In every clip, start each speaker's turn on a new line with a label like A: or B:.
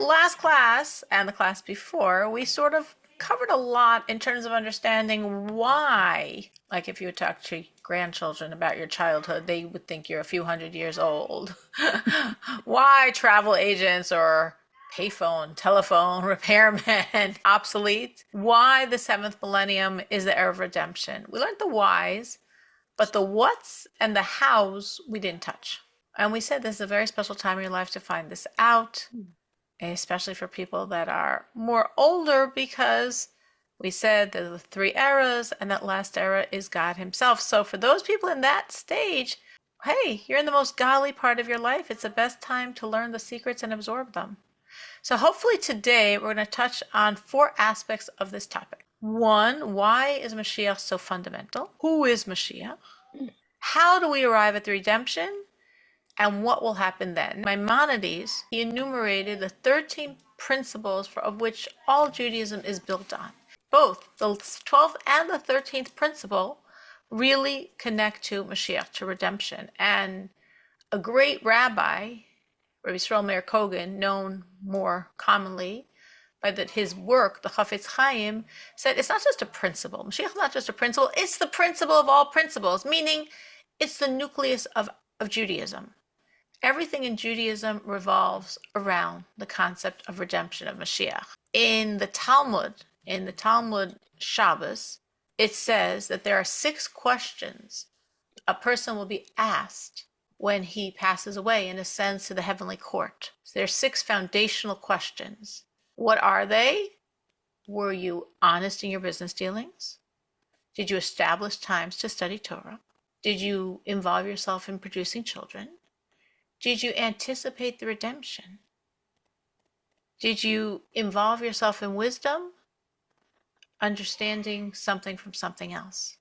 A: Last class and the class before, we sort of covered a lot in terms of understanding why. Like if you would talk to grandchildren about your childhood, they would think you're a few hundred years old. Why travel agents or payphone, telephone, repairmen, obsolete. Why the seventh millennium is the era of redemption. We learned the whys, but the whats and the hows we didn't touch. And we said this is a very special time in your life to find this out, especially for people that are more older, because we said there are the three eras, and that last era is God Himself. So for those people in that stage, hey, you're in the most godly part of your life. It's the best time to learn the secrets and absorb them. So hopefully today we're going to touch on four aspects of this topic. One, why is Mashiach so fundamental? Who is Mashiach? How do we arrive at the redemption? And what will happen then? Maimonides, he enumerated the 13 principles of which all Judaism is built on. Both the 12th and the 13th principle really connect to Mashiach, to redemption. And a great rabbi, Rabbi Yisrael Meir Kogan, known more commonly by his work, the Chafetz Chaim, said it's not just a principle. Mashiach is not just a principle, it's the principle of all principles, meaning it's the nucleus of Judaism. Everything in Judaism revolves around the concept of redemption, of Mashiach. In the Talmud Shabbos, it says that there are 6 questions a person will be asked when he passes away and ascends to the heavenly court. So there are 6 foundational questions. What are they? Were you honest in your business dealings? Did you establish times to study Torah? Did you involve yourself in producing children? Did you anticipate the redemption? Did you involve yourself in wisdom? Understanding something from something else.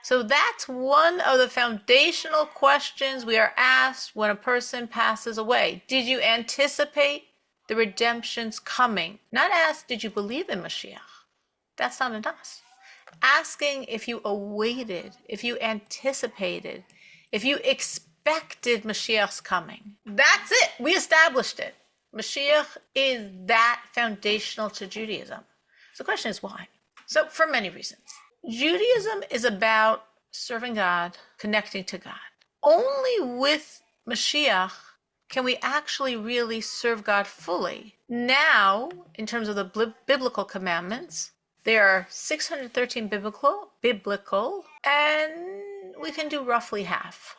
A: So that's one of the foundational questions we are asked when a person passes away. Did you anticipate the redemption's coming? Not ask, did you believe in Mashiach? That's not enough. Asking if you awaited, if you anticipated, if you expected Mashiach's coming. That's it. We established it. Mashiach is that foundational to Judaism. So the question is why? So for many reasons. Judaism is about serving God, connecting to God. Only with Mashiach can we actually really serve God fully. Now, in terms of the biblical commandments, there are 613 biblical, and we can do roughly half.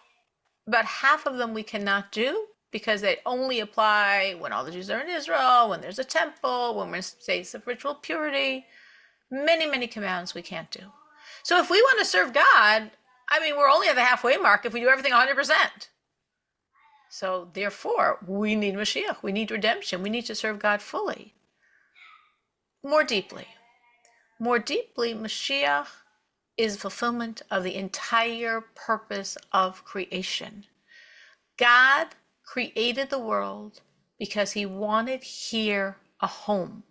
A: About half of them we cannot do because they only apply when all the Jews are in Israel, when there's a temple, when we're in a state of ritual purity. Many, many commandments we can't do. So if we want to serve God, we're only at the halfway mark if we do everything 100%. So therefore, we need Mashiach. We need redemption. We need to serve God fully. More deeply, Mashiach is fulfillment of the entire purpose of creation. God created the world because He wanted here a home.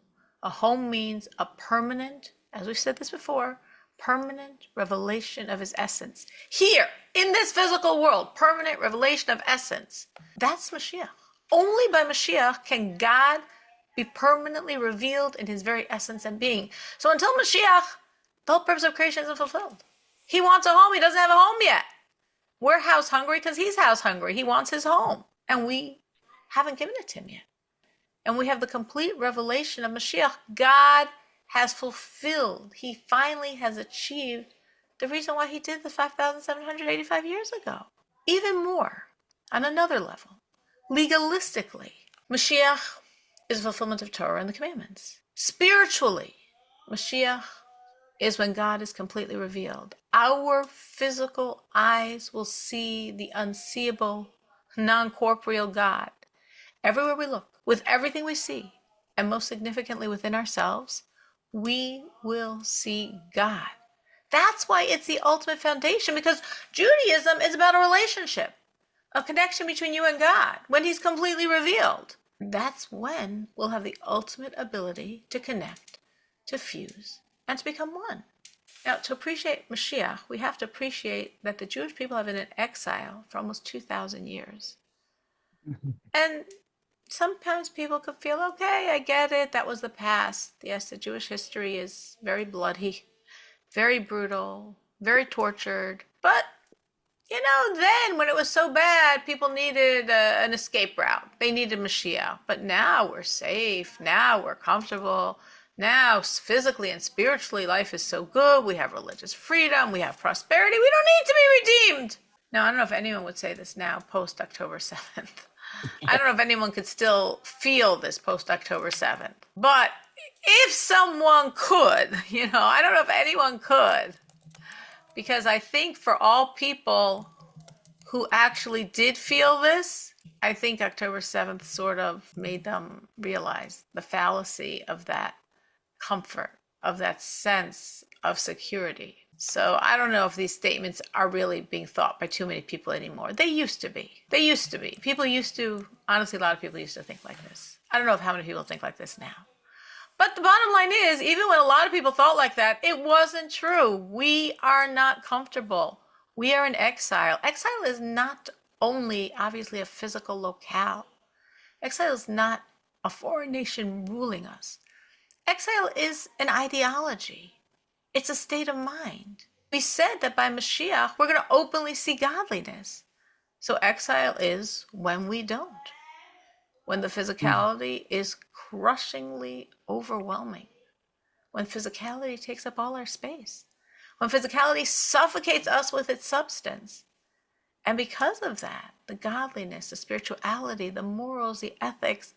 A: A home means a permanent, as we've said this before, permanent revelation of His essence. Here, in this physical world, permanent revelation of essence. That's Mashiach. Only by Mashiach can God be permanently revealed in His very essence and being. So until Mashiach, the whole purpose of creation isn't fulfilled. He wants a home. He doesn't have a home yet. We're house hungry because He's house hungry. He wants His home. And we haven't given it to Him yet. And we have the complete revelation of Mashiach. God has fulfilled. He finally has achieved the reason why He did this 5,785 years ago. Even more, on another level, legalistically, Mashiach is fulfillment of Torah and the commandments. Spiritually, Mashiach is when God is completely revealed. Our physical eyes will see the unseeable, non-corporeal God. Everywhere we look, with everything we see, and most significantly within ourselves, we will see God. That's why it's the ultimate foundation, because Judaism is about a relationship, a connection between you and God, when He's completely revealed. That's when we'll have the ultimate ability to connect, to fuse, and to become one. Now, to appreciate Mashiach, we have to appreciate that the Jewish people have been in exile for almost 2,000 years. And sometimes people could feel, okay, I get it. That was the past. Yes, the Jewish history is very bloody, very brutal, very tortured. But, then when it was so bad, people needed an escape route. They needed Mashiach. But now we're safe. Now we're comfortable. Now, physically and spiritually, life is so good. We have religious freedom. We have prosperity. We don't need to be redeemed. Now, I don't know if anyone would say this now, post October 7th. I don't know if anyone could still feel this post October 7th. But if someone could, I don't know if anyone could. Because I think for all people who actually did feel this, I think October 7th sort of made them realize the fallacy of that comfort, of that sense of security. So I don't know if these statements are really being thought by too many people anymore. They used to be. People used to, honestly, a lot of people used to think like this. I don't know how many people think like this now. But the bottom line is, even when a lot of people thought like that, it wasn't true. We are not comfortable. We are in exile. Exile is not only, obviously, a physical locale. Exile is not a foreign nation ruling us. Exile is an ideology. It's a state of mind. We said that by Mashiach, we're going to openly see godliness. So exile is when we don't. When the physicality is crushingly overwhelming. When physicality takes up all our space. When physicality suffocates us with its substance. And because of that, the godliness, the spirituality, the morals, the ethics,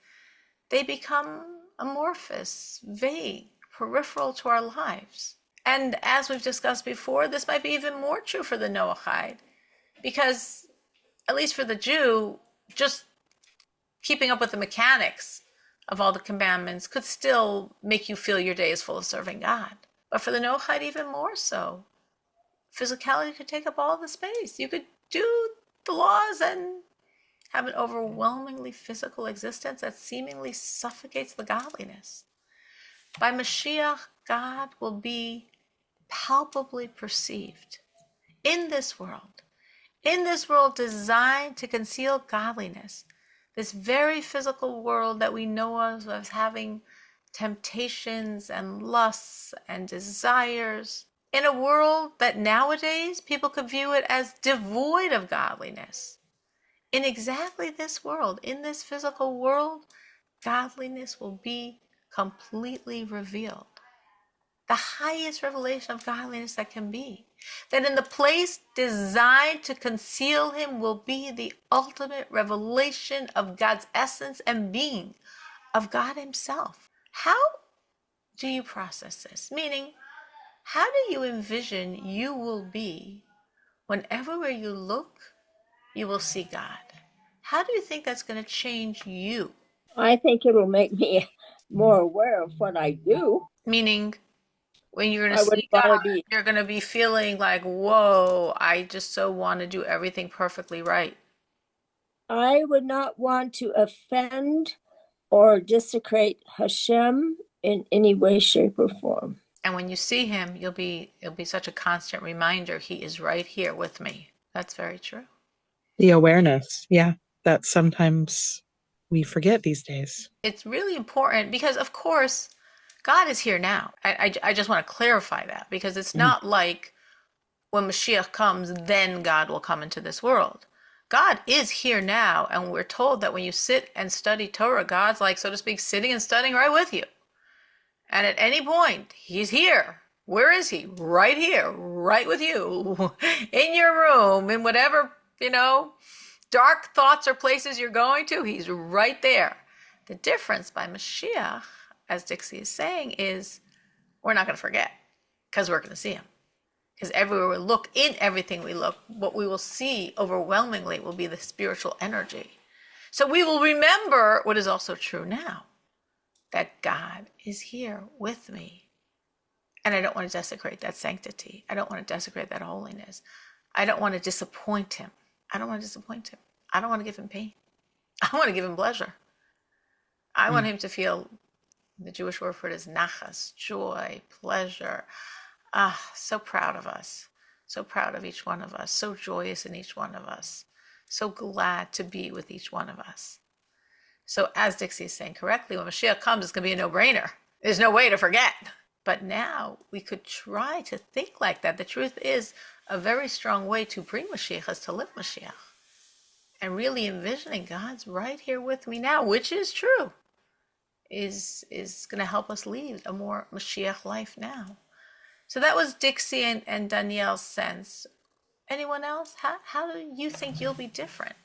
A: they become amorphous, vague, peripheral to our lives. And as we've discussed before, this might be even more true for the Noahide, because at least for the Jew, just keeping up with the mechanics of all the commandments could still make you feel your day is full of serving God. But for the Noahide, even more so. Physicality could take up all the space. You could do the laws and have an overwhelmingly physical existence that seemingly suffocates the godliness. By Mashiach, God will be palpably perceived in this world designed to conceal godliness, this very physical world that we know of as having temptations and lusts and desires, in a world that nowadays people could view it as devoid of godliness. In exactly this world, in this physical world, godliness will be completely revealed. The highest revelation of godliness that can be. That in the place designed to conceal him will be the ultimate revelation of God's essence and being, of God himself. How do you process this? Meaning, how do you envision you will be when everywhere you look, you will see God? How do you think that's going to change you?
B: I think it'll make me more aware of what I do.
A: Meaning, when you're going
B: I
A: to
B: would
A: see
B: want
A: God,
B: to be,
A: you're going to be feeling like, whoa, I just so want to do everything perfectly right.
B: I would not want to offend or desecrate Hashem in any way, shape, or form.
A: And when you see him, it'll be such a constant reminder, he is right here with me. That's very true.
C: The awareness, yeah, that sometimes we forget these days.
A: It's really important because, of course, God is here now. I just want to clarify that, because it's not like when Mashiach comes, then God will come into this world. God is here now, and we're told that when you sit and study Torah, God's like, so to speak, sitting and studying right with you. And at any point, he's here. Where is he? Right here, right with you, in your room, in whatever, dark thoughts or places you're going to, he's right there. The difference by Mashiach, as Dixie is saying, is we're not going to forget, because we're going to see him. Because everywhere we look, in everything we look, what we will see overwhelmingly will be the spiritual energy. So we will remember what is also true now, that God is here with me. And I don't want to desecrate that sanctity. I don't want to desecrate that holiness. I don't want to disappoint him. I don't want to give him pain. I want to give him pleasure. I want him to feel, the Jewish word for it is nachas, joy, pleasure. So proud of us. So proud of each one of us. So joyous in each one of us. So glad to be with each one of us. So as Dixie is saying correctly, when Mashiach comes, it's going to be a no-brainer. There's no way to forget. But now we could try to think like that. The truth is, a very strong way to bring Mashiach is to live Mashiach. And really envisioning God's right here with me now, which is true, is going to help us lead a more Mashiach life now. So that was Dixie and Danielle's sense. Anyone else? How do you think you'll be different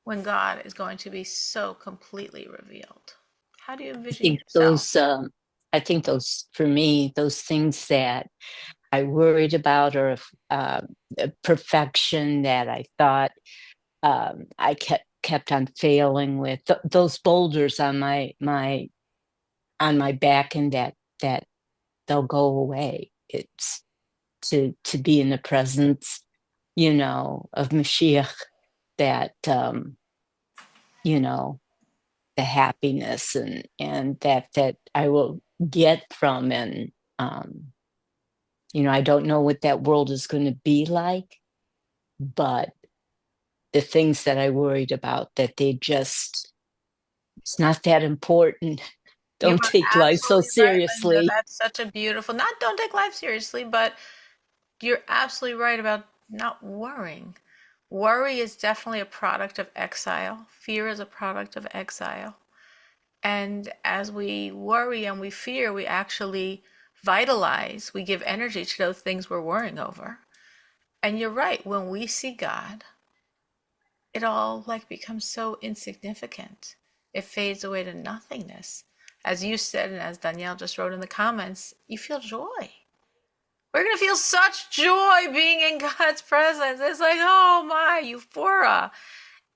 A: when God is going to be so completely revealed? How do you envision yourself?
D: I think those, for me, those things that I worried about, or perfection that I thought I kept on failing with, those boulders on my back, and that they'll go away. It's to be in the presence, of Mashiach, that the happiness and that I will get from. And I don't know what that world is going to be like, but the things that I worried about, that it's not that important. Don't take life so seriously.
A: Right, Linda. That's such a beautiful, not don't take life seriously, but you're absolutely right about not worrying. Worry is definitely a product of exile. Fear is a product of exile. And as we worry and we fear, we actually vitalize, we give energy to those things we're worrying over. And you're right, when we see God, it all becomes so insignificant. It fades away to nothingness. As you said, and as Danielle just wrote in the comments, you feel joy. We're going to feel such joy being in God's presence. It's like, oh my, euphoria.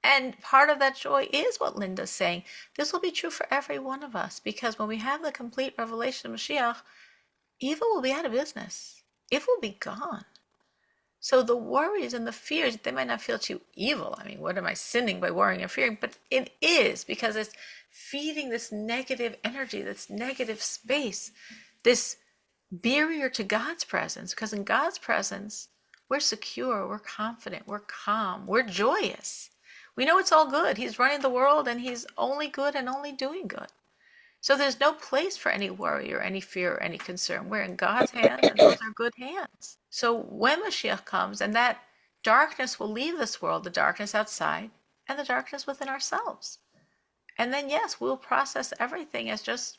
A: And part of that joy is what Linda's saying. This will be true for every one of us, because when we have the complete revelation of Mashiach, evil will be out of business. It will be gone. So the worries and the fears, they might not feel too evil. I mean, what am I sinning by worrying and fearing? But it is, because it's feeding this negative energy, this negative space, this barrier to God's presence. Because in God's presence, we're secure, we're confident, we're calm, we're joyous. We know it's all good. He's running the world, and he's only good and only doing good. So there's no place for any worry or any fear or any concern. We're in God's hands, and those are good hands. So when Mashiach comes, and that darkness will leave this world, the darkness outside and the darkness within ourselves. And then, yes, we'll process everything as just,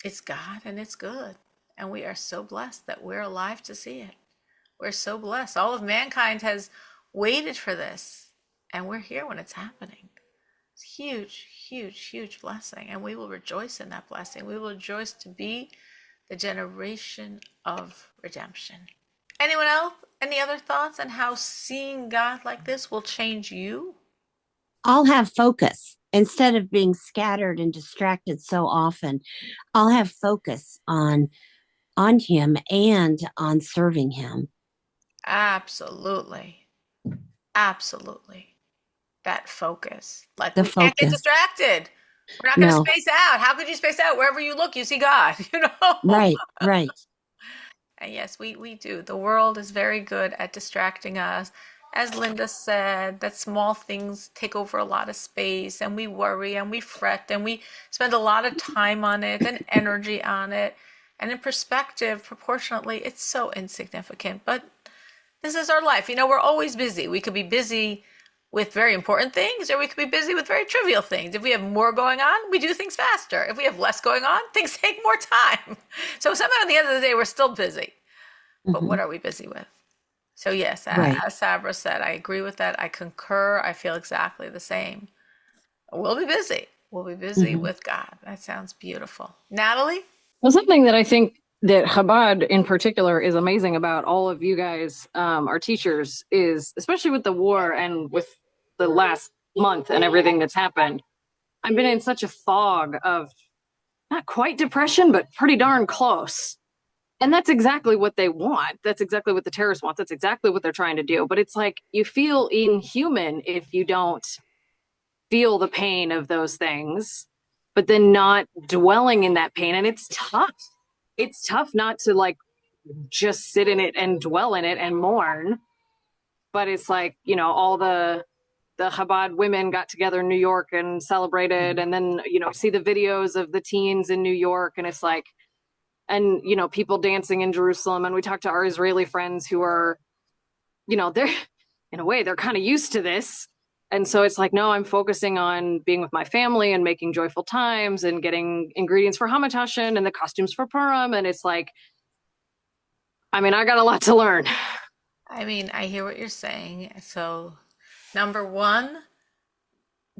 A: it's God and it's good. And we are so blessed that we're alive to see it. We're so blessed. All of mankind has waited for this, and we're here when it's happening. It's huge, huge, huge blessing. And we will rejoice in that blessing. We will rejoice to be the generation of redemption. Anyone else? Any other thoughts on how seeing God like this will change you?
E: I'll have focus instead of being scattered and distracted so often. I'll have focus on him and on serving him.
A: Absolutely. Absolutely. That focus. We
E: focus.
A: Can't get distracted. We're not going to space out. How could you space out? Wherever you look, you see God,
E: Right.
A: And yes, we do. The world is very good at distracting us. As Linda said, that small things take over a lot of space, and we worry and we fret and we spend a lot of time on it and energy on it. And in perspective, proportionately, it's so insignificant. But this is our life. We're always busy. We could be busy with very important things, or we could be busy with very trivial things. If we have more going on, we do things faster. If we have less going on, things take more time. So somehow at the end of the day, we're still busy. But what are we busy with? So yes,
E: right.
A: As Sabra said, I agree with that. I concur. I feel exactly the same. We'll be busy. We'll be busy with God. That sounds beautiful. Natalie?
F: Well, something that I think that Chabad in particular is amazing about all of you guys, our teachers, is especially with the war and with the last month and everything that's happened. I've been in such a fog of not quite depression, but pretty darn close. And that's exactly what they want. That's exactly what the terrorists want. That's exactly what they're trying to do. But it's like you feel inhuman if you don't feel the pain of those things, but then not dwelling in that pain. And it's tough. It's tough not to just sit in it and dwell in it and mourn. But it's all the the Chabad women got together in New York and celebrated, and then, you know, see the videos of the teens in New York, and it's like, and, you know, people dancing in Jerusalem. And we talked to our Israeli friends who are, you know, they're, in a way, they're kind of used to this. And so it's like, no, I'm focusing on being with my family and making joyful times and getting ingredients for Hamatashin and the costumes for Purim. And it's like, I mean, I got a lot to learn.
A: I mean, I hear what you're saying. So, number one,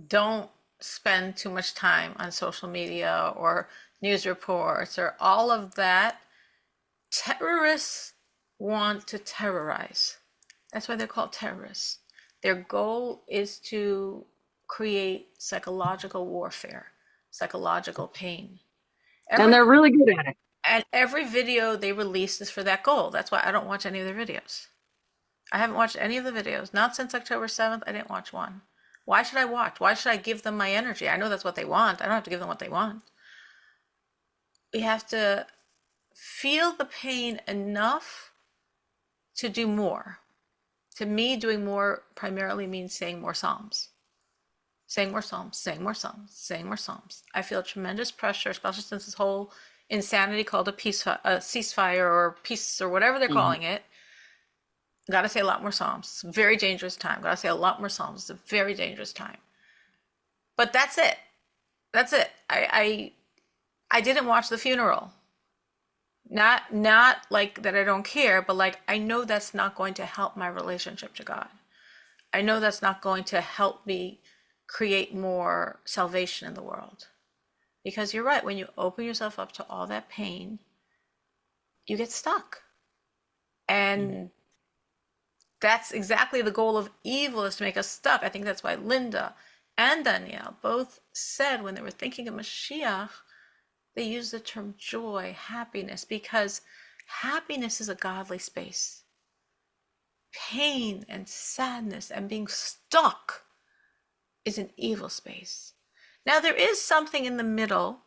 A: don't spend too much time on social media or news reports or all of that. Terrorists want to terrorize. That's why they're called terrorists. Their goal is to create psychological warfare, psychological pain.
F: And they're really good at it.
A: And every video they release is for that goal. That's why I don't watch any of their videos. I haven't watched any of the videos. Not since October 7th. I didn't watch one. Why should I watch? Why should I give them my energy? I know that's what they want. I don't have to give them what they want. We have to feel the pain enough to do more. To me, doing more primarily means saying more Psalms. Saying more Psalms, saying more Psalms, saying more Psalms. I feel tremendous pressure, especially since this whole insanity called a ceasefire or peace or whatever they're calling it. Got to say a lot more Psalms. It's a very dangerous time. Got to say a lot more Psalms. It's a very dangerous time. But that's it. That's it. I didn't watch the funeral. Not like that I don't care, but like I know that's not going to help my relationship to God. I know that's not going to help me create more salvation in the world. Because you're right, when you open yourself up to all that pain, you get stuck. And that's exactly the goal of evil, is to make us stuck. I think that's why Linda and Danielle both said when they were thinking of Mashiach, they use the term joy, happiness, because happiness is a godly space. Pain and sadness and being stuck is an evil space. Now, there is something in the middle,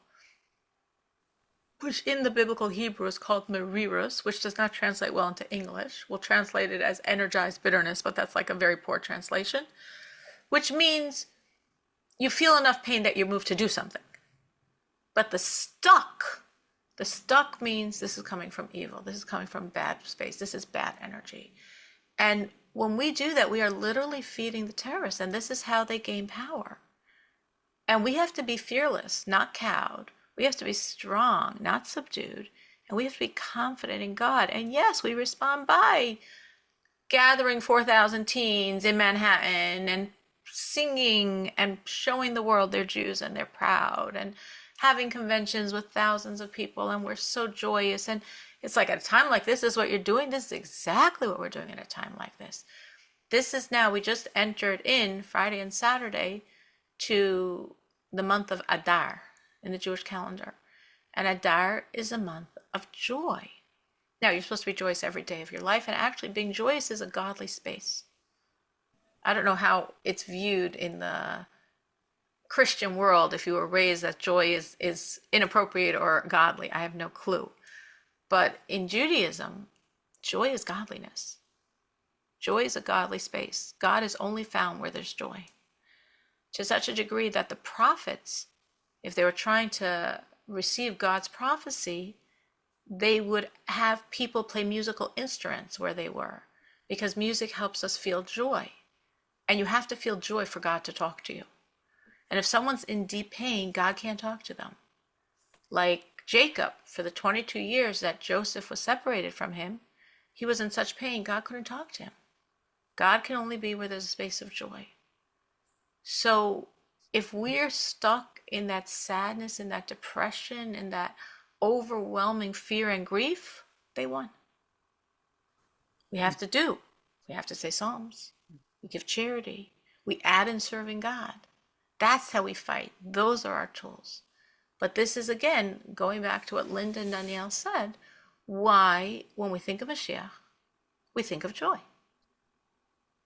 A: which in the biblical Hebrew is called merirus, which does not translate well into English. We'll translate it as energized bitterness, but that's like a very poor translation, which means you feel enough pain that you're moved to do something. But the stuck means this is coming from evil. This is coming from bad space. This is bad energy. And when we do that, we are literally feeding the terrorists, and this is how they gain power. And we have to be fearless, not cowed. We have to be strong, not subdued. And we have to be confident in God. And yes, we respond by gathering 4,000 teens in Manhattan and singing and showing the world they're Jews and they're proud, and having conventions with thousands of people, and we're so joyous. And it's like, at a time like this is what you're doing. This is exactly what we're doing at a time like this. This is now, we just entered in Friday and Saturday to the month of Adar in the Jewish calendar. And Adar is a month of joy. Now, you're supposed to rejoice every day of your life, and actually being joyous is a godly space. I don't know how it's viewed in the Christian world, if you were raised that joy is inappropriate or godly. I have no clue. But in Judaism, joy is godliness. Joy is a godly space. God is only found where there's joy. To such a degree that the prophets, if they were trying to receive God's prophecy, they would have people play musical instruments where they were, because music helps us feel joy. And you have to feel joy for God to talk to you. And if someone's in deep pain, God can't talk to them. Like Jacob, for the 22 years that Joseph was separated from him, he was in such pain, God couldn't talk to him. God can only be where there's a space of joy. So if we're stuck in that sadness, in that depression, in that overwhelming fear and grief, they won. We have to say Psalms. We give charity. We add in serving God. That's how we fight. Those are our tools. But this is, again, going back to what Linda and Danielle said, why, when we think of Mashiach, we think of joy.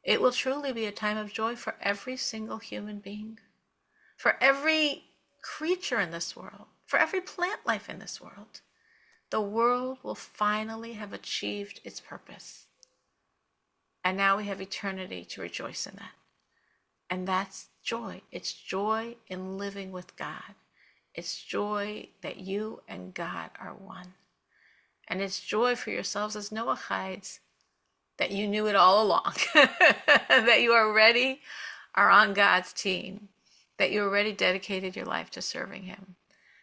A: It will truly be a time of joy for every single human being, for every creature in this world, for every plant life in this world. The world will finally have achieved its purpose. And now we have eternity to rejoice in that. And that's joy. It's joy in living with God. It's joy that you and God are one. And it's joy for yourselves as Noahides that you knew it all along, that you already are on God's team, that you already dedicated your life to serving him,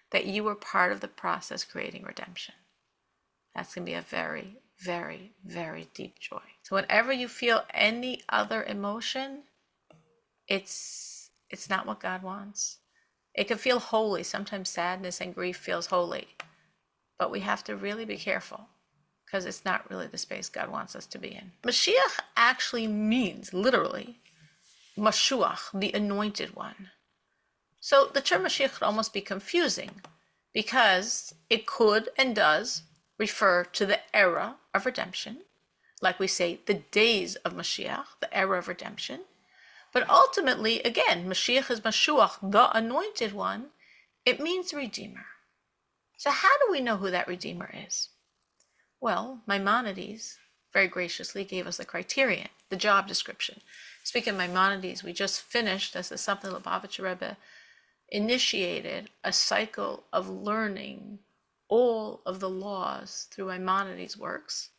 A: that you were part of the process creating redemption. That's going to be a very, very, very deep joy. So whenever you feel any other emotion, it's not what God wants. It can feel holy. Sometimes sadness and grief feels holy. But we have to really be careful because it's not really the space God wants us to be in. Mashiach actually means, literally, Mashuach, the anointed one. So the term Mashiach could almost be confusing because it could and does refer to the era of redemption. Like we say, the days of Mashiach, the era of redemption. But ultimately, again, Mashiach is Mashuach, the anointed one. It means Redeemer. So how do we know who that Redeemer is? Well, Maimonides very graciously gave us the criterion, the job description. Speaking of Maimonides, we just finished, as the Something Lubavitcher Rebbe initiated, a cycle of learning all of the laws through Maimonides' works.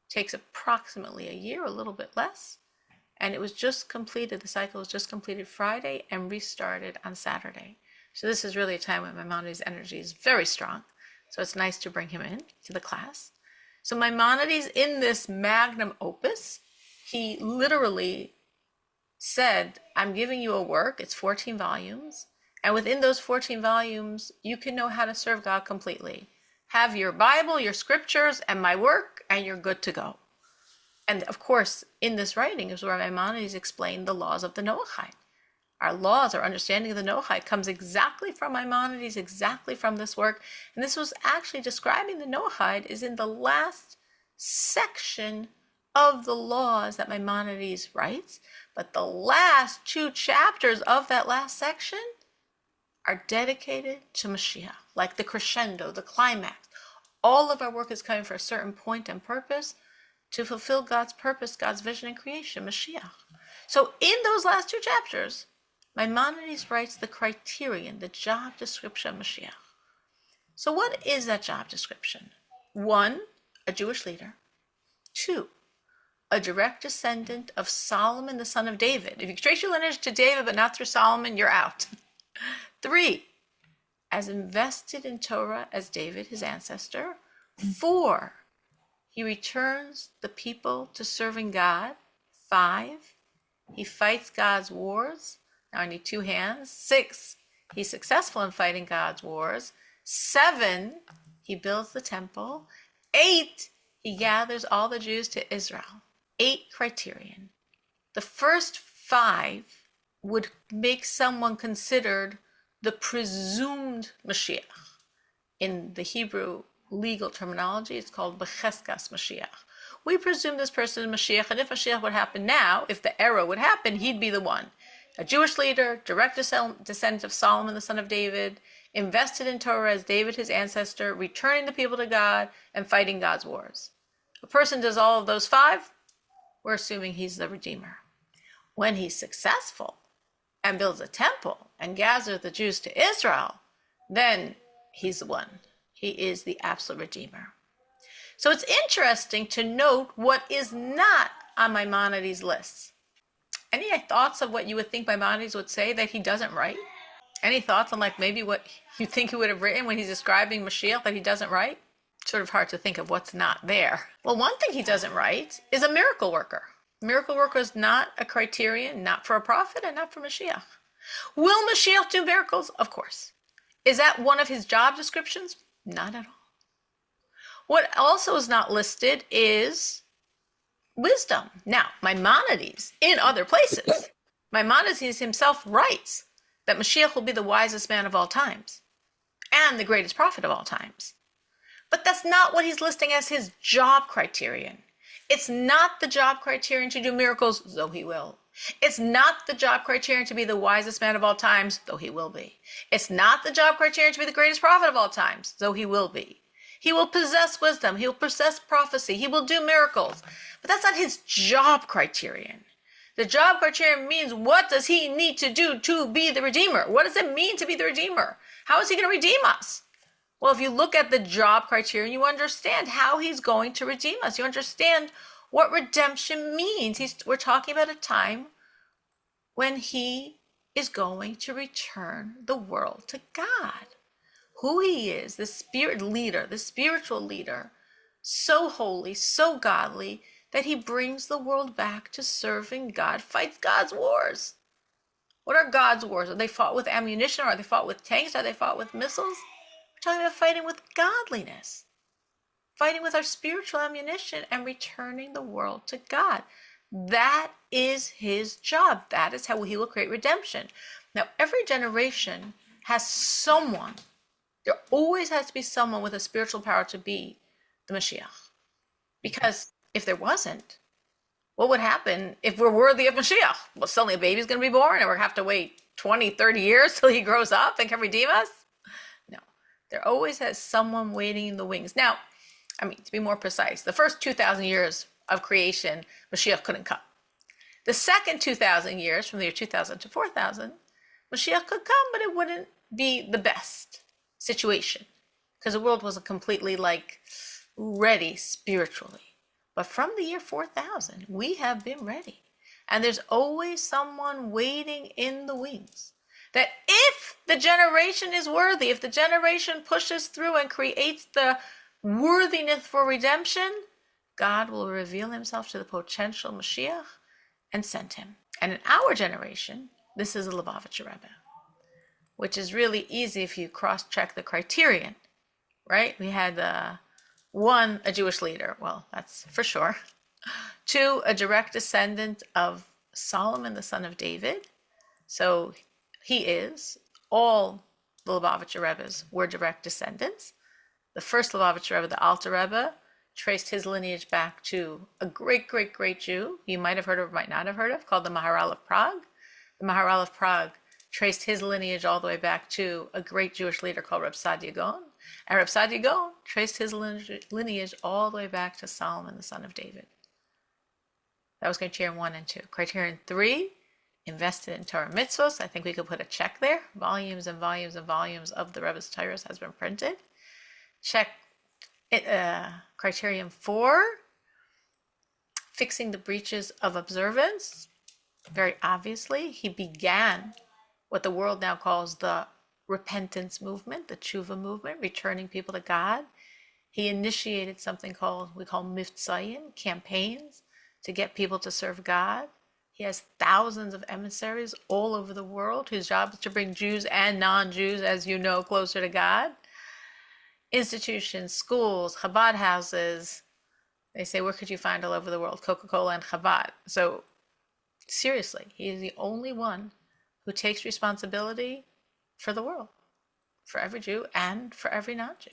A: It takes approximately a year, a little bit less. And it was just completed, the cycle was just completed Friday and restarted on Saturday. So this is really a time when Maimonides' energy is very strong. So it's nice to bring him in to the class. So Maimonides, in this magnum opus, he literally said, I'm giving you a work, it's 14 volumes. And within those 14 volumes, you can know how to serve God completely. Have your Bible, your scriptures, and my work, and you're good to go. And of course, in this writing is where Maimonides explained the laws of the Noahide. Our laws, our understanding of the Noahide comes exactly from Maimonides, exactly from this work. And this was actually describing the Noahide is in the last section of the laws that Maimonides writes. But the last 2 chapters of that last section are dedicated to Mashiach, like the crescendo, the climax. All of our work is coming for a certain point and purpose to fulfill God's purpose, God's vision and creation, Mashiach. So in those last 2 chapters, Maimonides writes the criterion, the job description of Mashiach. So what is that job description? 1, a Jewish leader. 2, a direct descendant of Solomon, the son of David. If you trace your lineage to David but not through Solomon, you're out. 3, as invested in Torah as David, his ancestor. 4, he returns the people to serving God. 5, he fights God's wars. Now I need 2 hands. 6, he's successful in fighting God's wars. 7, he builds the temple. 8, he gathers all the Jews to Israel. 8 criterion. The first 5 would make someone considered the presumed Mashiach. In the Hebrew legal terminology, it's called Becheskas Mashiach. We presume this person is Mashiach, and if Mashiach would happen now, if the era would happen, he'd be the one. A Jewish leader, direct descendant of Solomon, the son of David, invested in Torah as David, his ancestor, returning the people to God and fighting God's wars. A person does all of those 5, we're assuming he's the Redeemer. When he's successful and builds a temple and gathers the Jews to Israel, then he's the one. He is the absolute Redeemer. So it's interesting to note what is not on Maimonides' list. Any thoughts of what you would think Maimonides would say that he doesn't write? Any thoughts on like maybe what you think he would have written when he's describing Mashiach that he doesn't write? It's sort of hard to think of what's not there. Well, one thing he doesn't write is a miracle worker. Miracle worker is not a criterion, not for a prophet and not for Mashiach. Will Mashiach do miracles? Of course. Is that one of his job descriptions? Not at all. What also is not listed is wisdom. Now, Maimonides, in other places, Maimonides himself writes that Mashiach will be the wisest man of all times and the greatest prophet of all times. But that's not what he's listing as his job criterion. It's not the job criterion to do miracles, though he will. It's not the job criterion to be the wisest man of all times, though he will be. It's not the job criterion to be the greatest prophet of all times, though he will be. He will possess wisdom. He will possess prophecy. He will do miracles. But that's not his job criterion. The job criterion means, what does he need to do to be the Redeemer? What does it mean to be the Redeemer? How is he going to redeem us? Well, if you look at the job criterion, you understand how he's going to redeem us. You understand what redemption means. We're talking about a time when he is going to return the world to God. Who he is, the spirit leader, the spiritual leader, so holy, so godly, that he brings the world back to serving God, fights God's wars. What are God's wars? Are they fought with ammunition? Or are they fought with tanks? Are they fought with missiles? We're talking about fighting with godliness, fighting with our spiritual ammunition and returning the world to God. That is his job. That is how he will create redemption. Now, every generation has someone. There always has to be someone with a spiritual power to be the Mashiach. Because if there wasn't, what would happen if we're worthy of Mashiach? Well, suddenly a baby's going to be born and we're going to have to wait 20, 30 years till he grows up and can redeem us? No. There always has someone waiting in the wings. Now, to be more precise, the first 2,000 years of creation, Mashiach couldn't come. The second 2,000 years, from the year 2000 to 4000, Mashiach could come, but it wouldn't be the best situation because the world wasn't completely ready spiritually. But from the year 4000, we have been ready. And there's always someone waiting in the wings. That if the generation is worthy, if the generation pushes through and creates the worthiness for redemption, God will reveal himself to the potential Mashiach and send him. And in our generation, this is the Lubavitcher Rebbe, which is really easy if you cross-check the criterion, right? We had 1, a Jewish leader. Well, that's for sure. 2, a direct descendant of Solomon, the son of David. So he is. All the Lubavitcher Rebbes were direct descendants. The first Lubavitcher Rebbe, the Alter Rebbe, traced his lineage back to a great, great, great Jew you might have heard of or might not have heard of, called the Maharal of Prague. The Maharal of Prague traced his lineage all the way back to a great Jewish leader called Reb Sadia Gaon. And Reb Sadia Gaon traced his lineage all the way back to Solomon, the son of David. That was criterion 1 and 2. Criterion 3, invested in Torah mitzvos. I think we could put a check there. Volumes and volumes and volumes of the Rebbe's Torahs has been printed. Check it. Criterion 4, fixing the breaches of observance. Very obviously, he began what the world now calls the repentance movement, the tshuva movement, returning people to God. He initiated something we call mivtzayin, campaigns to get people to serve God. He has thousands of emissaries all over the world whose job is to bring Jews and non-Jews, as you know, closer to God. Institutions, schools, Chabad houses. They say, where could you find all over the world? Coca-Cola and Chabad. So seriously, he is the only one who takes responsibility for the world, for every Jew and for every non-Jew.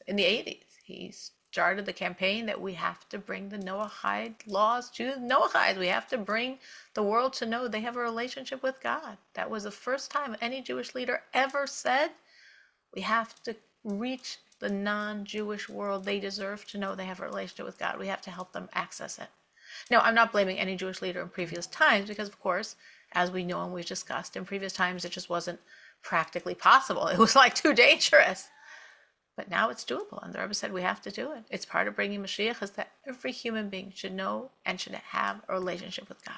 A: In the 80s, he started the campaign that we have to bring the Noahide laws to Noahides. We have to bring the world to know they have a relationship with God. That was the first time any Jewish leader ever said, we have to reach the non-Jewish world. They deserve to know they have a relationship with God. We have to help them access it. Now, I'm not blaming any Jewish leader in previous times because, of course, as we know and we've discussed, in previous times it just wasn't practically possible. It was too dangerous. But now it's doable. And the Rebbe said we have to do it. It's part of bringing Mashiach, is that every human being should know and should have a relationship with God.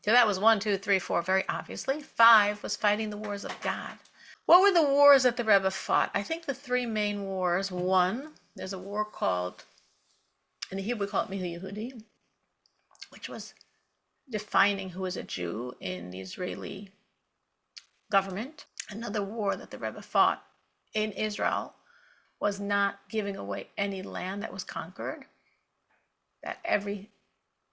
A: So that was 1, 2, 3, 4, very obviously. 5 was fighting the wars of God. What were the wars that the Rebbe fought? I think the 3 main wars. 1, there's a war called, in the Hebrew we call it Mihu Yehudi, which was defining who is a Jew in the Israeli government. Another war that the Rebbe fought in Israel was not giving away any land that was conquered, that every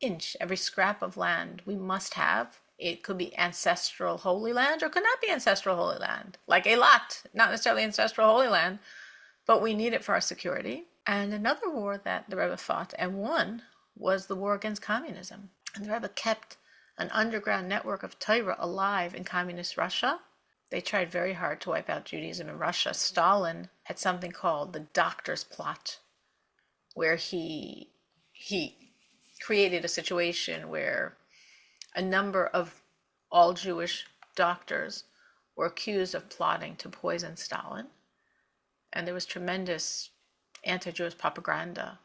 A: inch, every scrap of land we must have. It could be ancestral holy land or could not be ancestral holy land, like Eilat, not necessarily ancestral holy land, but we need it for our security. And another war that the Rebbe fought and won was the war against communism. And the Rebbe kept an underground network of Torah alive in communist Russia. They tried very hard to wipe out Judaism in Russia. Stalin had something called the Doctor's Plot, where he created a situation where a number of all Jewish doctors were accused of plotting to poison Stalin. And there was tremendous anti-Jewish propaganda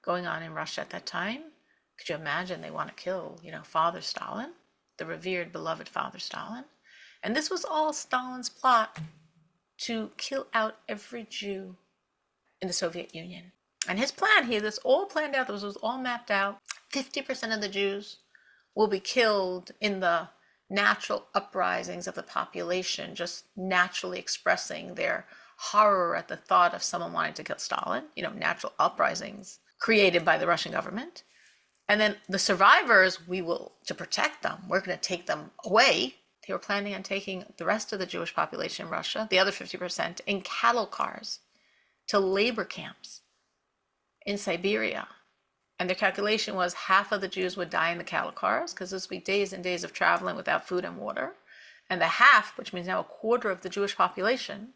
A: going on in Russia at that time. Could you imagine? They want to kill, Father Stalin, the revered, beloved Father Stalin. And this was all Stalin's plot to kill out every Jew in the Soviet Union. And his plan, he had this all planned out, this was all mapped out. 50% of the Jews will be killed in the natural uprisings of the population, just naturally expressing their horror at the thought of someone wanting to kill Stalin, natural uprisings created by the Russian government. And then the survivors, to protect them, we're going to take them away. They were planning on taking the rest of the Jewish population in Russia, the other 50%, in cattle cars to labor camps in Siberia. And their calculation was half of the Jews would die in the cattle cars, because this would be days and days of traveling without food and water. And the half, which means now a quarter of the Jewish population,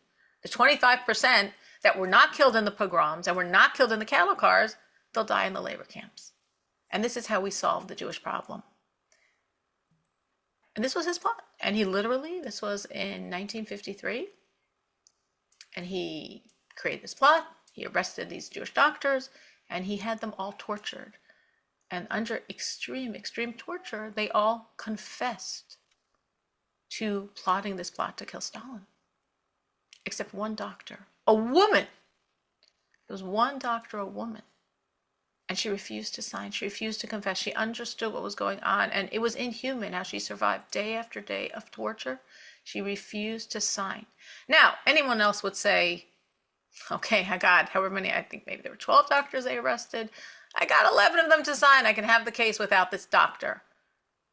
A: the 25% that were not killed in the pogroms and were not killed in the cattle cars, they'll die in the labor camps. And this is how we solved the Jewish problem. And this was his plot. And this was in 1953. And he created this plot. He arrested these Jewish doctors, and he had them all tortured. And under extreme, extreme torture, they all confessed to plotting this plot to kill Stalin. Except one doctor, a woman. There was one doctor, a woman. And she refused to sign. She refused to confess. She understood what was going on. And it was inhuman how she survived day after day of torture. She refused to sign. Now, anyone else would say, okay, I got however many, I think maybe there were 12 doctors they arrested. I got 11 of them to sign. I can have the case without this doctor.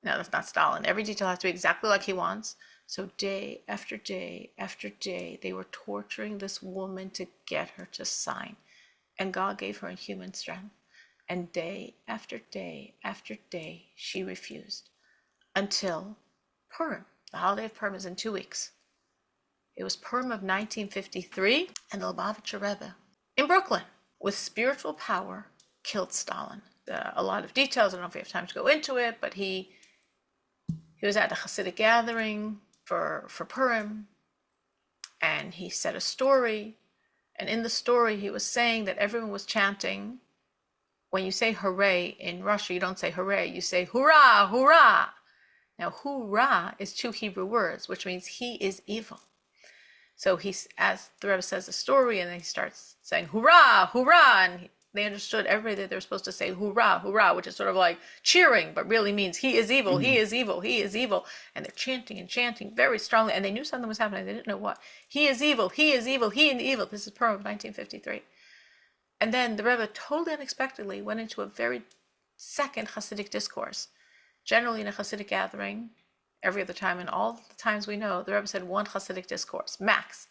A: No, that's not Stalin. Every detail has to be exactly like he wants. So day after day after day, they were torturing this woman to get her to sign. And God gave her inhuman strength. And day after day after day, she refused. Until Purim. The holiday of Purim is in 2 weeks. It was Purim of 1953, and the Lubavitcher Rebbe in Brooklyn, with spiritual power, killed Stalin. A lot of details, I don't know if we have time to go into it, but he was at a Hasidic gathering for Purim, and he said a story, and in the story he was saying that everyone was chanting. When you say hooray in Russia, you don't say hooray, you say hurrah, hurrah. Now, hurrah is 2 Hebrew words, which means he is evil. So as the Rebbe says the story, and then he starts saying hurrah, hurrah, and they understood everybody that they're supposed to say hurrah, hurrah, which is sort of like cheering, but really means he is evil, he is evil, he is evil. And they're chanting and chanting very strongly, and they knew something was happening. They didn't know what. He is evil, he is evil, he is evil. This is Purim of 1953. And then the Rebbe totally unexpectedly went into a very second Hasidic discourse. Generally in a Hasidic gathering, every other time, and all the times we know, the Rebbe said one Hasidic discourse, max.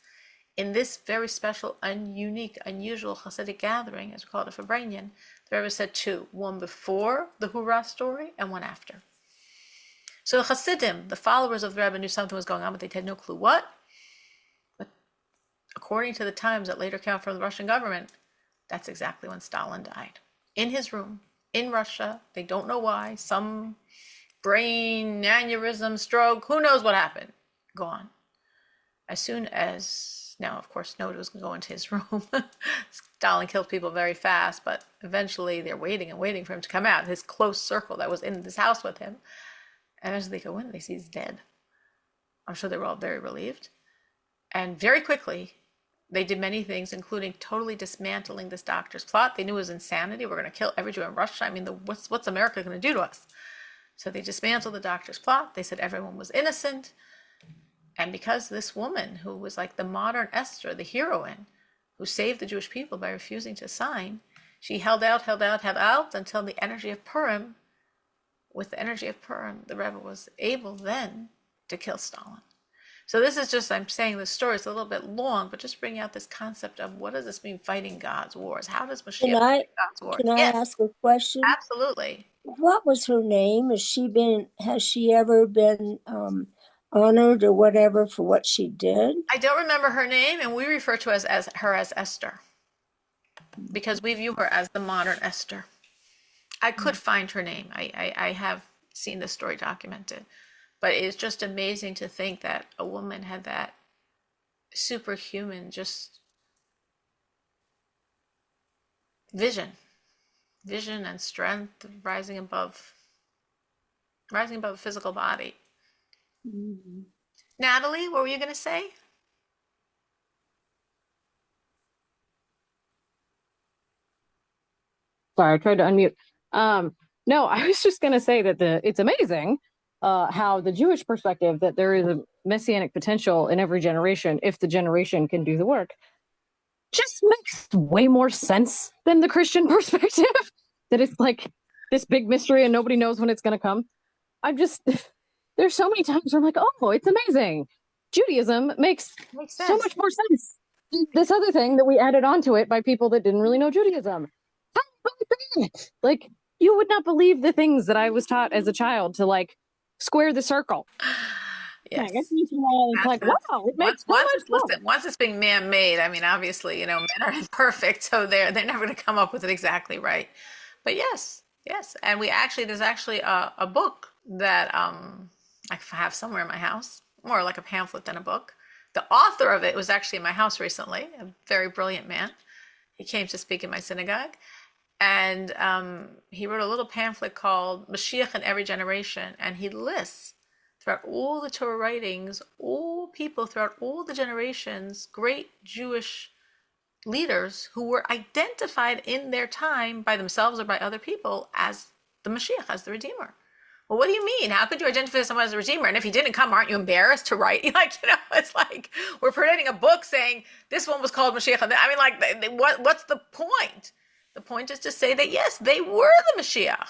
A: In this very special, unique, unusual Hasidic gathering, as we call it a Fabrenyan, the Rebbe said 2, one before the Hurrah story and one after. So the Hasidim, the followers of the Rebbe, knew something was going on, but they had no clue what. But according to the times that later came out from the Russian government, that's exactly when Stalin died. In his room, in Russia. They don't know why. Some brain aneurysm, stroke, who knows what happened. Gone. As soon as, now of course nobody was going to go into his room. Stalin killed people very fast, but eventually they're waiting and waiting for him to come out. His close circle that was in this house with him. And eventually they go in and they see he's dead. I'm sure they were all very relieved. And very quickly, they did many things, including totally dismantling this doctor's plot. They knew it was insanity. We're going to kill every Jew in Russia. I mean, what's America going to do to us? So they dismantled the doctor's plot. They said everyone was innocent. And because this woman, who was like the modern Esther, the heroine, who saved the Jewish people by refusing to sign, she held out until the energy of Purim. With the energy of Purim, the Rebbe was able then to kill Stalin. So this is just, I'm saying this story is a little bit long, but just bringing out this concept of what does this mean, fighting God's wars? How does Mashiach fight God's wars?
B: Can I ask a question?
A: Absolutely.
B: What was her name? Has she ever been honored or whatever for what she did?
A: I don't remember her name, and we refer to her as Esther, because we view her as the modern Esther. I could find her name. I have seen this story documented. But it's just amazing to think that a woman had that superhuman just vision and strength, rising above a physical body.
B: Mm-hmm.
A: Natalie, what were you going to say?
F: Sorry, I tried to unmute. No, I was just going to say that it's amazing how the Jewish perspective that there is a messianic potential in every generation if the generation can do the work just makes way more sense than the Christian perspective that it's like this big mystery and nobody knows when it's going to come. There's so many times where I'm like, oh, it's amazing. Judaism makes so much more sense. This other thing that we added onto it by people that didn't really know Judaism. Like, you would not believe the things that I was taught as a child to like square the circle.
A: Yes.
F: It's like, wow, it makes so much sense.
A: Listen, once it's being man-made, I mean, obviously, you know, men are imperfect, so they're never going to come up with it exactly right. But yes, and there's actually a book that I have somewhere in my house, more like a pamphlet than a book. The author of it was actually in my house recently, a very brilliant man. He came to speak in my synagogue, and he wrote a little pamphlet called Mashiach in Every Generation, and he lists throughout all the Torah writings, all people throughout all the generations, great Jewish leaders who were identified in their time by themselves or by other people as the Mashiach, as the Redeemer. Well, what do you mean? How could you identify someone as a Redeemer? And if he didn't come, aren't you embarrassed to write? Like, you know, it's like we're printing a book saying this one was called Mashiach. I mean, like, what's the point? The point is to say that, yes, they were the Mashiach.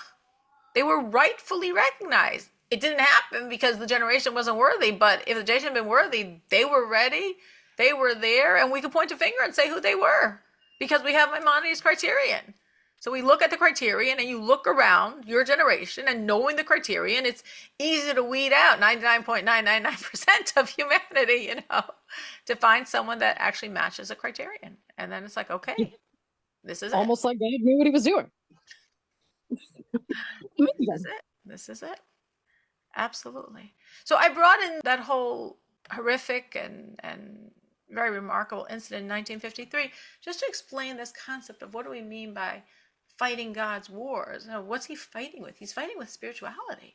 A: They were rightfully recognized. It didn't happen because the generation wasn't worthy, but if the generation had been worthy, they were ready, they were there, and we could point a finger and say who they were because we have Maimonides' criterion. So we look at the criterion and you look around your generation and knowing the criterion, it's easy to weed out 99.999% of humanity, you know, to find someone that actually matches a criterion. And then it's like, okay, this is
F: almost like God knew what he was doing.
A: This is it. Absolutely. So I brought in that whole horrific and very remarkable incident in 1953 just to explain this concept of what do we mean by fighting God's wars. You know, what's he fighting with? He's fighting with spirituality.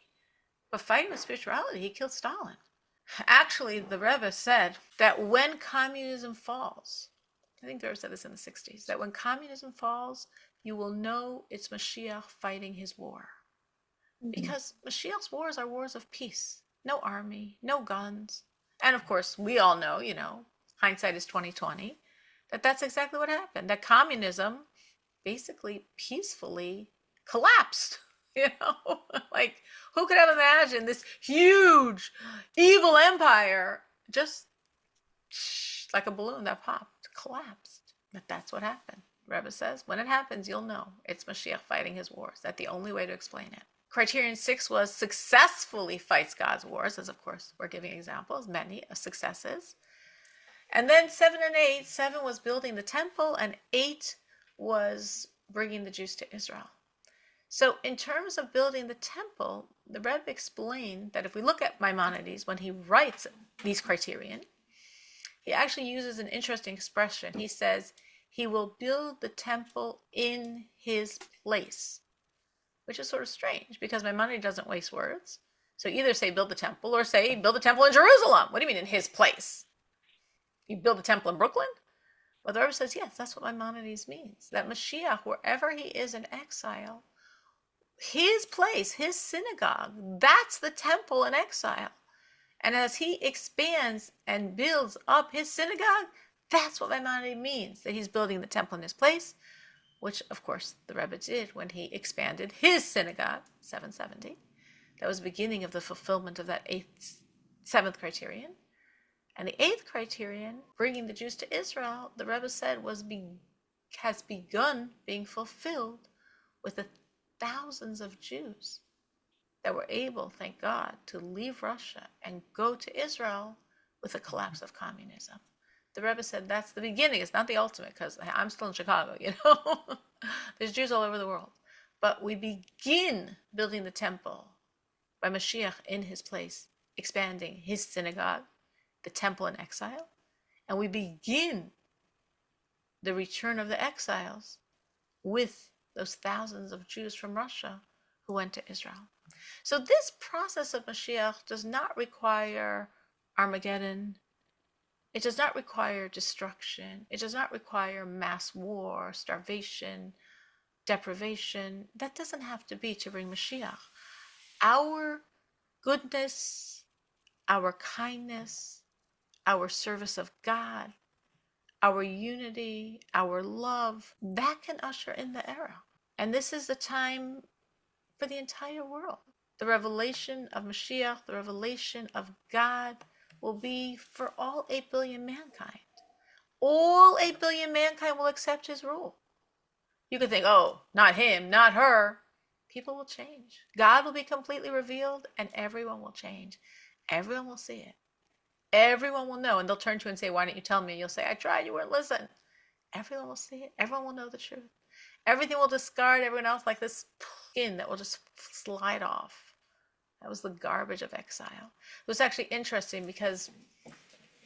A: But fighting with spirituality, he killed Stalin. Actually, the Rebbe said that when communism falls, I think the Rebbe said this in the 60s, that when communism falls, you will know it's Mashiach fighting his war. Because Mashiach's wars are wars of peace. No army, no guns. And of course, we all know, you know, hindsight is 2020, that that's exactly what happened. That communism basically peacefully collapsed. You know, like who could have imagined this huge evil empire just like a balloon that popped, collapsed. But that's what happened. Rebbe says, when it happens, you'll know it's Mashiach fighting his wars. That's the only way to explain it. Criterion 6 was successfully fights God's wars, as of course we're giving examples, many successes. And then 7 and 8, 7 was building the temple and 8 was bringing the Jews to Israel. So in terms of building the temple, the Rebbe explained that if we look at Maimonides, when he writes these criterion, he actually uses an interesting expression. He says, he will build the temple in his place, which is sort of strange because Maimonides doesn't waste words. So either say build the temple or say build the temple in Jerusalem. What do you mean in his place? You build the temple in Brooklyn? Well, the Rebbe says, yes, that's what Maimonides means. That Mashiach, wherever he is in exile, his place, his synagogue, that's the temple in exile. And as he expands and builds up his synagogue, that's what Maimonides means, that he's building the temple in his place, which, of course, the Rebbe did when he expanded his synagogue, 770. That was the beginning of the fulfillment of that seventh criterion. And the 8th criterion, bringing the Jews to Israel, the Rebbe said has begun being fulfilled with the thousands of Jews that were able, thank God, to leave Russia and go to Israel with the collapse of communism. The Rebbe said that's the beginning. It's not the ultimate because I'm still in Chicago, you know. There's Jews all over the world. But we begin building the temple by Mashiach in his place, expanding his synagogue, the temple in exile, and we begin the return of the exiles with those thousands of Jews from Russia who went to Israel. So this process of Mashiach does not require Armageddon. It does not require destruction. It does not require mass war, starvation, deprivation. That doesn't have to be to bring Mashiach. Our goodness, our kindness, our service of God, our unity, our love, that can usher in the era. And this is the time for the entire world. The revelation of Mashiach, the revelation of God will be for all 8 billion mankind. All 8 billion mankind will accept his rule. You could think, oh, not him, not her. People will change. God will be completely revealed and everyone will change. Everyone will see it. Everyone will know. And they'll turn to you and say, why didn't you tell me? You'll say, I tried, you wouldn't listen. Everyone will see it. Everyone will know the truth. Everything will discard everyone else like this skin that will just slide off. That was the garbage of exile. It was actually interesting because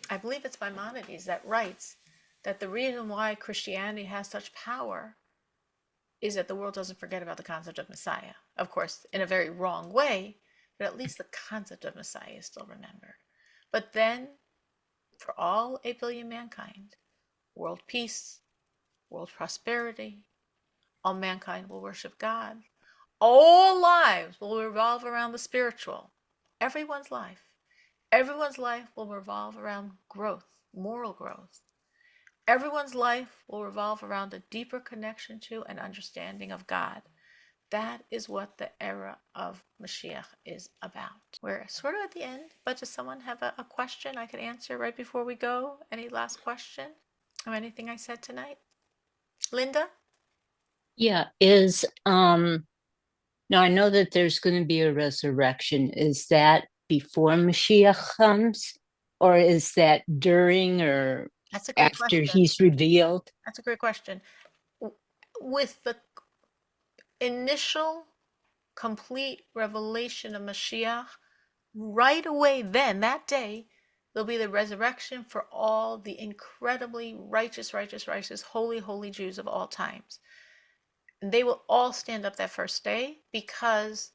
A: I believe it's Maimonides that writes that the reason why Christianity has such power is that the world doesn't forget about the concept of Messiah. Of course, in a very wrong way, but at least the concept of Messiah is still remembered. But then, for all 8 billion mankind, world peace, world prosperity, all mankind will worship God. All lives will revolve around the spiritual. Everyone's life. Everyone's life will revolve around growth, moral growth. Everyone's life will revolve around a deeper connection to and understanding of God. That is what the era of Mashiach is about. We're sort of at the end, but does someone have a question I could answer right before we go? Any last question or anything I said tonight? Linda?
D: Yeah, now I know that there's going to be a resurrection. Is that before Mashiach comes, or is that during or
A: That's a great
D: after
A: question.
D: he's revealed?
A: That's a great question. With the initial complete revelation of Mashiach, right away then, that day, there'll be the resurrection for all the incredibly righteous, holy, holy Jews of all times. And they will all stand up that first day because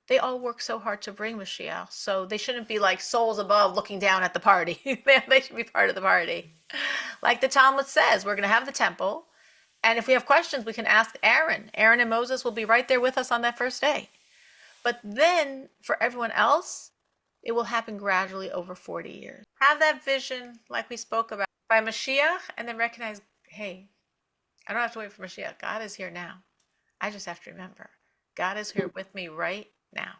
A: they all work so hard to bring Mashiach. So they shouldn't be like souls above looking down at the party. They should be part of the party. Like the Talmud says, we're going to have the temple. And if we have questions, we can ask Aaron. Aaron and Moses will be right there with us on that first day. But then for everyone else, it will happen gradually over 40 years. Have that vision like we spoke about by Mashiach and then recognize, hey, I don't have to wait for Mashiach. God is here now. I just have to remember, God is here with me right now.